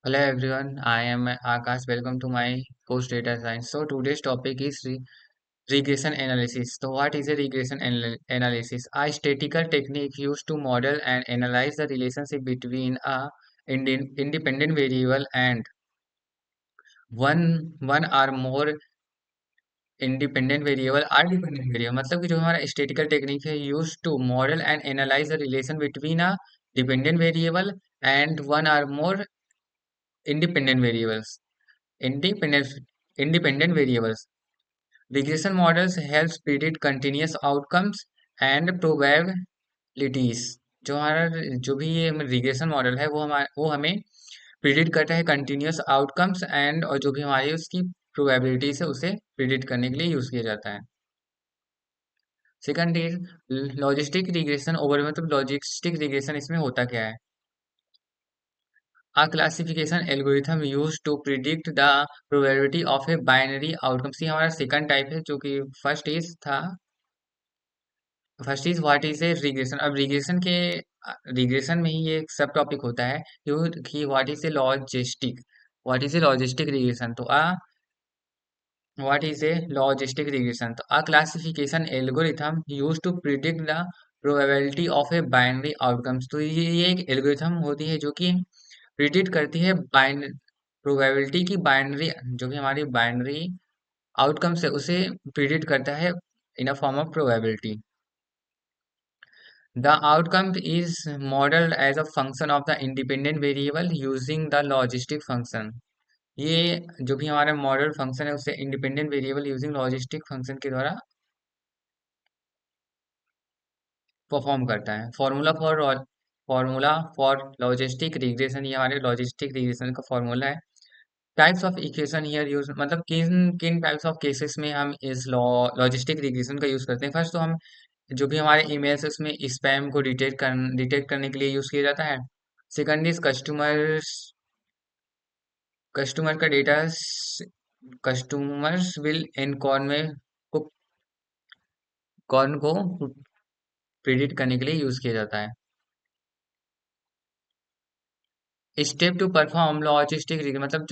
Hello everyone, I am Akash. Welcome to my course Data Science. So today's topic is regression analysis. So what is a analysis? A statistical technique used to model and analyze the relationship between a independent variable and one or more independent variable or dependent variable. मतलब कि जो हमारा statistical technique है used to model and analyze the relation between a dependent variable and one or more independent variables. Independent independent variables. Regression models helps predict continuous outcomes and probabilities. जो हमारा जो भी ये रिग्रेशन मॉडल है वो हमें predict करता है कंटिन्यूस आउटकम्स एंड और जो भी हमारी उसकी प्रोबेबिलिटीज है उसे प्रिडिक्ट करने के लिए यूज किया जाता है। Second is logistic regression over मतलब लॉजिस्टिक रिग्रेशन इसमें होता क्या है? A classification algorithm used to predict the probability of a binary outcome। ये हमारा सेकंड टाइप है जो कि first is what is a regression. अब रिग्रेशन में ही ये एक सब टॉपिक होता है कि what is a logistic regression. तो uh what is a logistic regression, तो a classification algorithm used to predict the probability of a binary outcomes। तो ये एक एल्गोरिथम होती है जो कि प्रिडिक्ट करती है प्रोबेबिलिटी की बाइनरी जो भी हमारी बाइनरी आउटकम्स है उसे प्रिडिक्ट करता है in a form of probability. The outcome is modelled as a function of the independent variable using the logistic function. ये जो भी हमारा मॉडल फंक्शन है उसे independent variable using logistic function के द्वारा परफॉर्म करता है। फॉर्मूला फॉर लॉजिस्टिक रिग्रेशन, ये हमारे लॉजिस्टिक रिग्रेशन का फॉर्मूला है। Types of equation here use मतलब किन किन टाइप्स ऑफ केसेस में हम इस लॉजिस्टिक रिग्रेशन का यूज करते हैं। फर्स्ट तो हम जो भी हमारे ईमेल्स है उसमें स्पैम को डिटेक्ट करने के लिए यूज किया जाता है। सेकंड इज कस्टमर का डेटा कस्टमर्स विल इन को कॉर्न को प्रिडिक्ट करने के लिए यूज किया जाता है। स्टेप टू परफॉर्म लॉजिस्टिक मतलब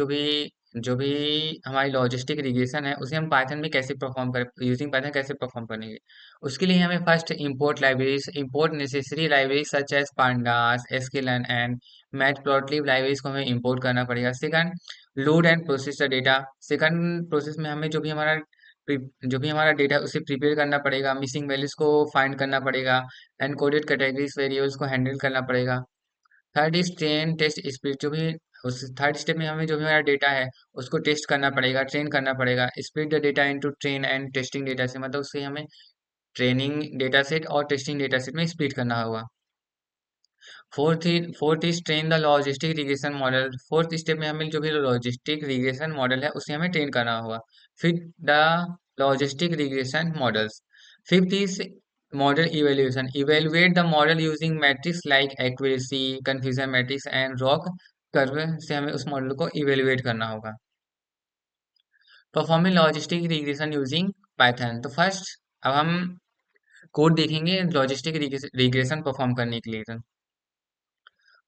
जो भी हमारी लॉजिस्टिक रिग्रेशन है उसे हम पाइथन में कैसे परफॉर्म करें, यूजिंग पाइथन कैसे परफॉर्म करेंगे। उसके लिए हमें first import necessary libraries such as pandas SQL and matplotlib libraries को हमें इंपोर्ट करना पड़ेगा। Second, load and process the data. Second process में हमें जो भी हमारा डेटा उसे प्रिपेयर करना पड़ेगा, मिसिंग वैल्यूज को फाइंड करना पड़ेगा, एनकोडेड कैटेगरीज वेरिएबल्स को हैंडल करना पड़ेगा। Third is train test speed. जो भी उस थर्ड स्टेप में हमें जो भी हमारा डेटा है उसको टेस्ट करना पड़ेगा, ट्रेन करना पड़ेगा। Split the data into train and testing data से मतलब उससे हमें ट्रेनिंग डेटा सेट और टेस्टिंग डेटा सेट में स्प्लिट करना होगा। Fourth is train the logistic regression model. Fourth step में हमें जो भी लॉजिस्टिक रिग्रेशन मॉडल है उसे हमें ट्रेन करना होगा। फिर the logistic regression models. Fifth is model evaluation. Evaluate the model using metrics like accuracy, confusion matrix and rock curve से हमें उस मॉडल को इवेलुएट करना होगा। Performing logistic regression using Python. तो फर्स्ट अब हम कोड देखेंगे लॉजिस्टिक रिग्रेशन परफॉर्म करने के लिए।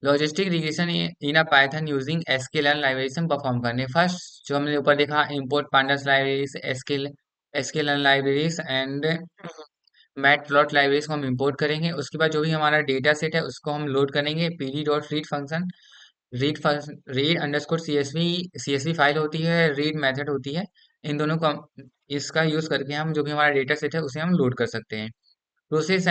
Logistic regression in a Python using SQL libraries हम परफॉर्म करने। फर्स्ट जो हमने ऊपर देखा import pandas libraries, SQL libraries and matplot libraries को हम इंपोर्ट करेंगे। उसके बाद जो भी हमारा डेटा सेट है उसको हम लोड करेंगे। PD dot read function, read underscore CSV file होती है, रीड मेथड होती है। इन दोनों को इसका यूज करके हम जो भी हमारा डेटा सेट है उसे हम लोड कर सकते हैं। प्रोसेस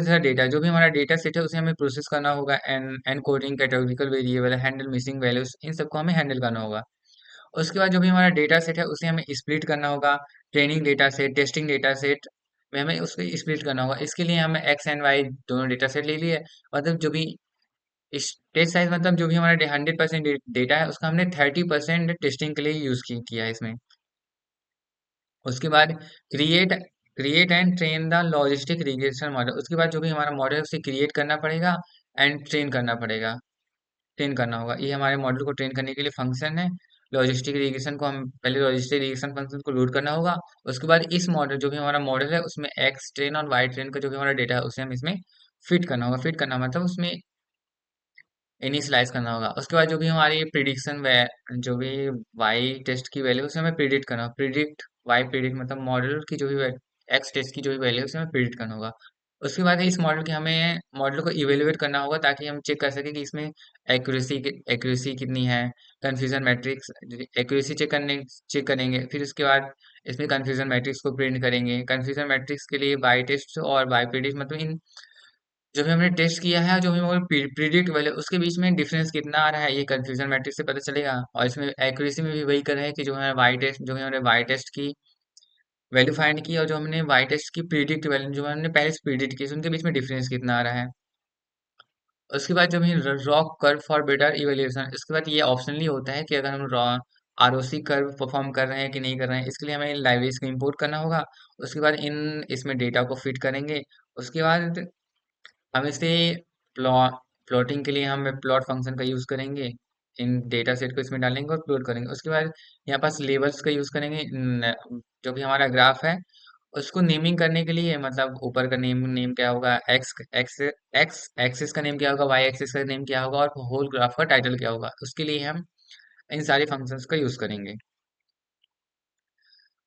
है डेटा, जो भी हमारा डेटा सेट है उसे हमें प्रोसेस करना होगा। Encoding, categorical variable, handle missing values, इन सबको हमें हैंडल करना होगा। उसके बाद जो भी हमारा डेटा सेट है उसे हमें स्प्लिट करना होगा। Training data set, testing data set में हमें उसको स्प्लिट करना होगा। इसके लिए हमें एक्स एंड वाई दोनों डेटा सेट ले लिए। मतलब जो भी टेस्ट साइज मतलब जो भी हमारा 100% डेटा है उसका हमने 30% टेस्टिंग के लिए यूज किया है इसमें। उसके बाद create create and train the logistic regression model. उसके बाद जो भी हमारा मॉडल है उसे क्रिएट करना पड़ेगा एंड ट्रेन करना होगा। ये हमारे मॉडल को ट्रेन करने के लिए फंक्शन है। लॉजिस्टिक रिग्रेशन को हम पहले लॉजिस्टिक रिग्रेशन फंक्शन को लोड करना होगा। उसके बाद इस मॉडल जो भी हमारा मॉडल है उसमें एक्स ट्रेन और वाई ट्रेन का जो भी हमारा डेटा है उसे हम इसमें फिट करना होगा। फिट करना मतलब उसमें इनिशियलाइज करना होगा। उसके बाद जो भी हमारी प्रिडिक्शन जो भी वाई टेस्ट की वैल्यू उसे हमें प्रिडिक्ट करना होगा। प्रिडिक्ट वाई प्रिडिक्ट मतलब मॉडल की जो भी एक्स टेस्ट की जो भी वैल्यू उसे हमें प्रिडिक्ट करना होगा। उसके बाद इस मॉडल की हमें मॉडल को इवेलुएट करना होगा ताकि हम चेक कर सकें कि इसमें एक्यूरेसी कितनी है। कंफ्यूजन मैट्रिक्स एक्यूरेसी चेक करेंगे। फिर उसके बाद इसमें कंफ्यूजन मैट्रिक्स को प्रिंट करेंगे। कंफ्यूजन मैट्रिक्स के लिए बाई टेस्ट और बाई प्रिडिक्ट मतलब इन जो भी हमने टेस्ट किया है जो भी हमारे प्रिडिक्ट वाले उसके बीच में डिफरेंस कितना आ रहा है ये कंफ्यूजन मैट्रिक्स से पता चलेगा। और इसमें एक्यूरेसी में भी वही कर रहे हैं कि जो हमारे वाई टेस्ट जो हमने वाई टेस्ट की वैल्यू फाइंड की और जो हमने वाई टेस्ट की प्रिडिक्ट वैल्यू जो हमने पहले से प्रिडिक्ट की उनके बीच में डिफरेंस कितना आ रहा है। उसके बाद जो भी rock curve for better evaluation इसके बाद ये ऑप्शनली होता है कि अगर हम रॉ आरओसी कर्व परफॉर्म कर रहे हैं कि नहीं कर रहे हैं इसके लिए हमें लाइब्रेरीज को इंपोर्ट करना होगा। उसके बाद इन इसमें डेटा को फिट करेंगे। उसके बाद हम इसे प्लॉटिंग के लिए हम प्लॉट फंक्शन का यूज़ करेंगे। इन डेटा सेट को इसमें डालेंगे और प्लॉट करेंगे। उसके बाद यहाँ पास लेबल्स का यूज़ करेंगे। जो भी हमारा ग्राफ है उसको नेमिंग करने के लिए मतलब ऊपर का नेम नेम क्या होगा एक्स एक्स एक्स एक्सिस का नेम क्या होगा वाई एक्सिस का नेम क्या होगा और होल ग्राफ का टाइटल क्या होगा उसके लिए हम इन सारे फंक्शंस का यूज़ करेंगे।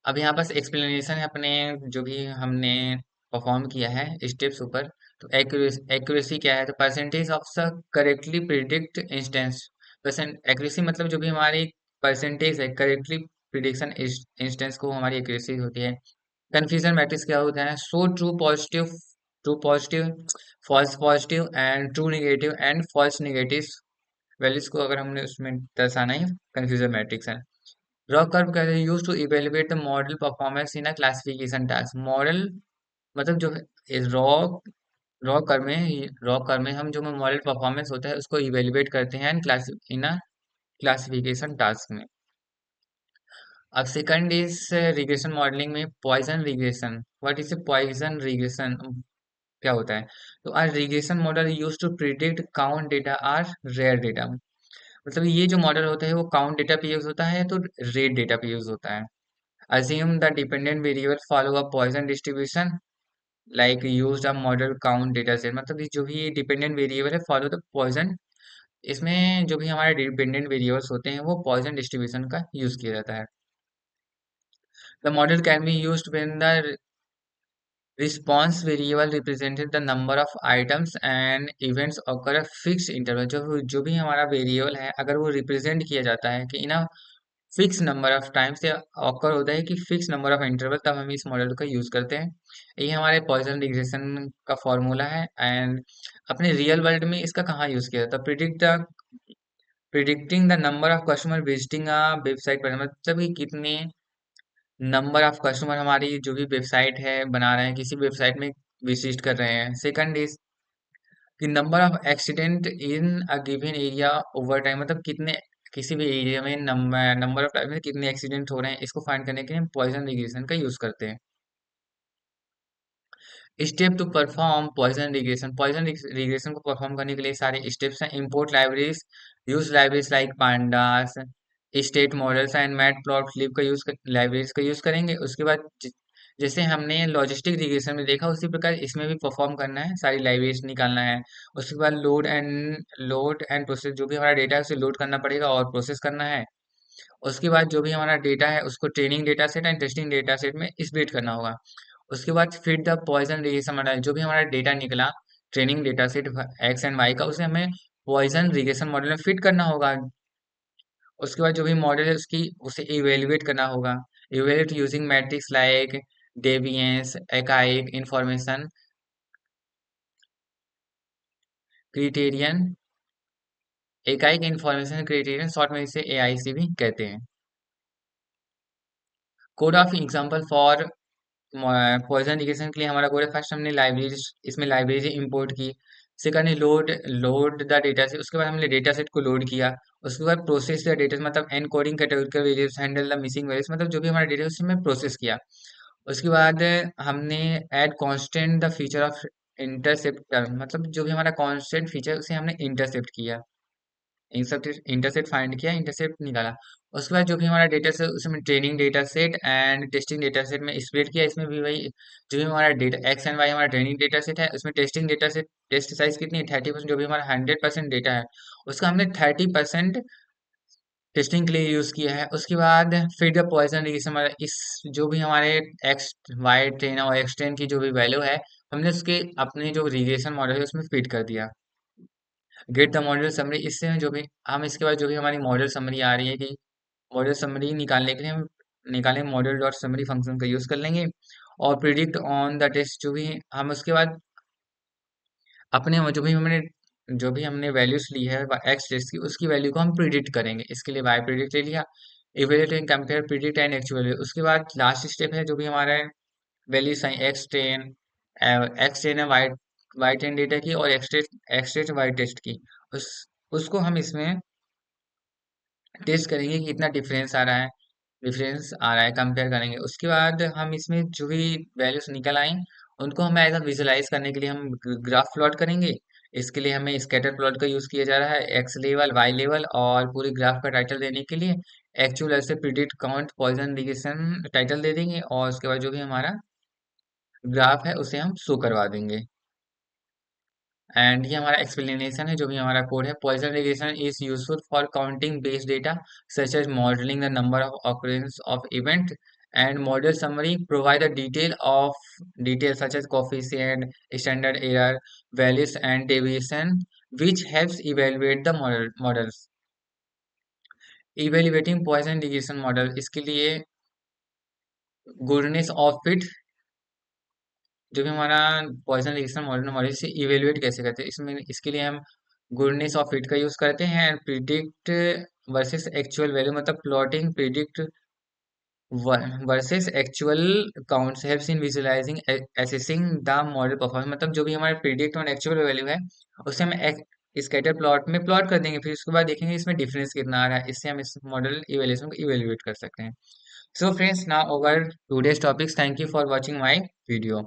अब यहाँ पास एक्सप्लेनेशन है अपने जो भी हमने परफॉर्म किया है स्टेप्स ऊपर। तो एक्यूरेसी क्या है तो percentage of the correctly predict instance. Percent accuracy मतलब जो भी हमारी परसेंटेज है करेक्टली प्रिडिक्शन इंस्टेंस को हमारी एक्यूरेसी होती है। कंफ्यूजन मैट्रिक्स क्या होता है so true positive false positive and true negative and false negative values को अगर हमने उसमें दर्शाना ही कंफ्यूजन मैट्रिक्स है। रॉ कर्व कहते हैं use to evaluate the model performance in a classification task. Model मतलब जो रॉ रॉ कर्व में हम जो मॉडल परफॉर्मेंस होता है उसको इवेलुएट करते हैं इन अ क्लासिफिकेशन टास्क में। अब सेकंड इज रिग्रेशन मॉडलिंग में Poisson regression. What is a Poisson regression क्या होता है तो are regression model use to predict count data are rare data. मतलब ये जो मॉडल होता है वो काउंट डेटा पे यूज होता है तो रेट डेटा पे यूज होता है। assume the dependent variable follow a Poisson distribution like used a model count data set। मतलब ये जो भी डिपेंडेंट वेरिएबल है फॉलो द पॉइजन। इसमें जो भी हमारे डिपेंडेंट वेरिएबल्स होते हैं वो पॉइजन डिस्ट्रीब्यूशन का यूज किया जाता है। The model can be used when the response variable represented the number of items and events occur a fixed interval. जो भी हमारा वेरिएबल है अगर वो रिप्रेजेंट किया जाता है कि in a fix number of times से ऑकर होता है कि फिक्स नंबर ऑफ इंटरवल तब हम इस मॉडल का यूज करते हैं। ये हमारे पॉइजन रिग्रेशन का फॉर्मूला है। एंड अपने रियल वर्ल्ड में इसका कहाँ यूज किया जाता है predicting the number of customer visiting a website पर मतलब कि कितने नंबर ऑफ कस्टमर हमारी जो भी वेबसाइट है बना रहे हैं किसी वेबसाइट में विजिट कर रहे हैं। सेकंड इज कि number of accident in a given area over time मतलब कितने किसी भी एरिया में नंबर ऑफ टाइम में कितने एक्सीडेंट हो रहे हैं इसको फाइंड करने के लिए हम पॉइजन रिग्रेशन का यूज करते हैं। Step to perform Poisson regression को परफॉर्म करने के लिए सारे स्टेप्स हैं। Import libraries use libraries like pandas state models and matplot flip का यूज लाइब्रेरीज का यूज करेंगे। उसके बाद जैसे हमने लॉजिस्टिक रिग्रेशन में देखा उसी प्रकार इसमें भी परफॉर्म करना है सारी लाइब्रेरीज निकालना है। उसके बाद लोड एंड प्रोसेस जो भी हमारा डेटा है उसे लोड करना पड़ेगा और प्रोसेस करना है। उसके बाद जो भी हमारा डेटा है उसको training data set and testing data set में स्प्लिट करना होगा। उसके बाद fit the Poisson regression model जो भी हमारा डेटा निकला training data set X and Y का उसे हमें पॉइजन रिग्रेशन मॉडल में फिट करना होगा। उसके बाद जो भी मॉडल है उसकी उसे इवेल्युएट करना होगा। Evaluate using metrics like deviance Akaike information criterion Akaike information criterion short में इसे एआईसी भी कहते हैं। Code of example for Poisson regression के लिए हमारा कोड है फर्स्ट हमने लाइब्रेरी इसमें लाइब्रेरी इंपोर्ट की। Second load load the data set उसके बाद हमने डेटा सेट को लोड किया। उसके बाद प्रोसेस द डेटा मतलब encoding categorical variables handle the missing values मतलब जो भी हमारा डेटा है उसे हमने प्रोसेस किया। उसके बाद हमने add constant the feature of intercept मतलब जो भी हमारा कांस्टेंट फीचर उसे हमने इंटरसेप्ट किया। इंटरसेप्ट फाइंड किया, इंटरसेप्ट निकाला। उसके बाद जो भी हमारा डेटा सेट, उसमें training data set and testing data set में स्प्लिट किया। इसमें भी वही, जो भी हमारा डेटा एक्स एंड वाई हमारा ट्रेनिंग डेटा सेट है, उसमें testing data set test size कितनी है 30%। जो भी हमारा 100% डेटा है उसका हमने 30% टेस्टिंग के लिए यूज किया है। उसके बाद फिर द पॉइजन रिएक्शन हमारा इस, जो भी हमारे एक्स वाई ट्रेन और एक्स ट्रेन की जो भी वैल्यू है, हमने उसके अपने जो रिग्रेशन मॉडल है उसमें फिट कर दिया। गेट द मॉडल समरी, इससे जो भी हम इसके बाद जो भी हमारी मॉडल समरी आ रही है कि मॉडल समरी निकालने के लिए हम निकालें मॉडल डॉट समरी फंक्शन का यूज कर लेंगे। और प्रिडिक्ट ऑन द टेस्ट, जो भी हम उसके बाद अपने जो भी हमने वैल्यूज ली है एक्स टेस्ट की, उसकी वैल्यू को हम प्रिडिक्ट करेंगे। इसके लिए वाई प्रिडिक्ट ले लिया, evaluate and compare predict and actual. उसके बाद लास्ट स्टेप है जो भी हमारा वैल्यू साइन एक्स टेन है वाई टेन डेटा की, और एक्स टेस्ट वाई टेस्ट की, उस उसको हम इसमें टेस्ट करेंगे कि कितना डिफरेंस आ रहा है, कंपेयर करेंगे। उसके बाद हम इसमें जो भी वैल्यूज निकल आई उनको हम एज विजुलाइज करने के लिए हम ग्राफ प्लॉट करेंगे। इसके लिए हमें स्कैटर प्लॉट का यूज किया जा रहा है, एक्स लेवल वाई लेवल, और पूरी ग्राफ का टाइटल देने के लिए एक्चुअल ऐसे predict count Poisson regression title दे देंगे। और उसके बाद जो भी हमारा ग्राफ है उसे हम शो करवा देंगे। एंड ये हमारा एक्सप्लेनेशन है, जो भी हमारा कोड है। Poisson regression is useful for counting base data such as modelling the number of occurrence of event and model summary provide the detail such as coefficient, standard error, values and deviation which helps evaluate the models। Evaluating Poisson regression model, इसके लिए goodness of fit, जो भी हमारा Poisson reaction model model से evaluate कैसे करते हैं, इसमें इसके लिए हम गुडनेस ऑफ फिट का यूज करते हैं। And predict versus actual value, मतलब plotting predict versus actual counts helps in visualizing assessing the model performance. मतलब जो भी हमारे प्रिडिक्ट और एक्चुअल वैल्यू है उसे हम स्कैटर प्लॉट में प्लॉट कर देंगे, फिर उसके बाद देखेंगे इसमें डिफरेंस कितना आ रहा है। इससे हम इस मॉडल इवेल्यूएशन को इवेल्युएट कर सकते हैं। So friends, now over today's topics. Thank you for watching my video.